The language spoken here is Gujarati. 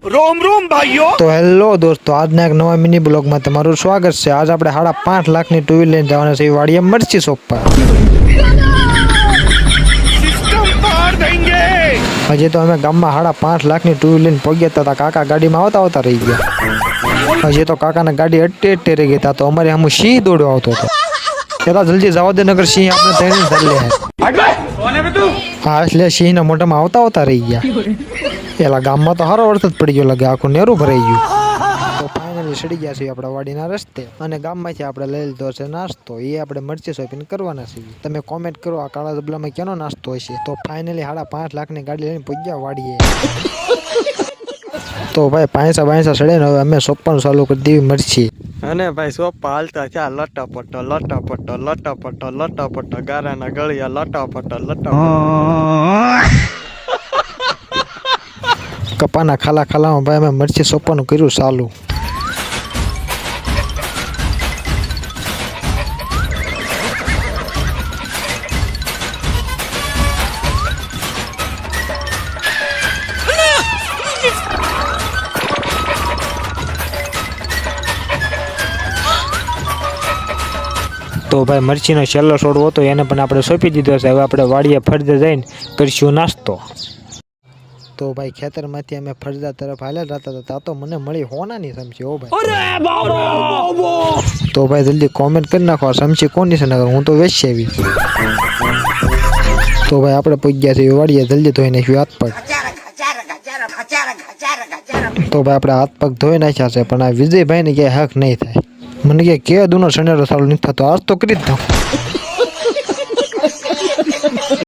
रोम रोम भाइयों। तो हेलो दोस्तों, આજના એક નવા મિની બ્લોગમાં તમારું સ્વાગત છે। આજ આપણે 5.5 લાખની ટુ વ્હીલર લઈને જવાના છે વાડીએ મરચી શોપ પર। सिस्टम पार देंगे। હજી તો અમે ગામમાં 5.5 લાખની ટુ વ્હીલર લઈને પહોંચ્યા હતા। કાકા ગાડીમાં આવતા રહી ગયા। હજી તો કાકાને ગાડી અટે રહી ગઈ તો અમારે આમ સિંહ દોડવા આવતો હતો। પેલા જલ્દી જવા દે નગર સિંહ આપણે ત્રણે ધર લે। હા એટલે સિંહના મોઢામાં આવતા રહી ગયા। પેલા ગામમાં તો સારો વરસાદ પડી ગયો, લાગે આખું નેરું ભરાઈ ગયું। તો ફાઇનલી ચડી ગયા છીએ આપણા વાડીના રસ્તે અને ગામમાંથી આપણે લઈ લીધો છે નાસ્તો। એ આપણે મરચી શોપિંગ કરવાના છીએ। તમે કોમેન્ટ કરો આ કાળા ડબલામાં કેનો નાસ્તો હશે। તો ફાઇનલી 5.5 લાખની ગાડી લઈને પહોંચ્યા વાડીએ। તો ભાઈ પાંચસા ચડે ને હવે અમે સોંપવાનું ચાલુ કરી દેવી મરચી। અને ભાઈ સોપા હાલતા થયા લટાપટો લટાપટો લટાપટો લટાપટો ગારાના ગળિયા લટાપટો લટાપટો કપાના ખાલામાં ભાઈ અમે મરચી સોંપવાનું કર્યું ચાલુ। તો ભાઈ મરચીનો છેલ્લો છોડવો હતો એને પણ આપણે સોંપી દીધો છે। હવે આપણે વાડીએ ફરજે જઈને કરીશું નાસ્તો। તો ભાઈ ખેતરમાંથી અમે ફરજા તરફ હાલ્યા જતા હતા તો મને મળી હોનાની સમસી। ઓ ભાઈ તો ભાઈ જલ્દી કોમેન્ટ કરી નાખો સમસી કોની છે, નગર હું તો વેચી આવી। તો ભાઈ આપણે પહોંચ્યા છીએ વાડીએ, જલ્દી ધોઈ નાખ્યું હાથ પગ। તો ભાઈ આપણે હાથ પગ ધોઈ નાખ્યા છે પણ આ વિજયભાઈને ક્યાંય હક નહીં થાય। મને કે દૂનો શનેરો સારું નથી થતો, આજ તો કરી જ દઉં।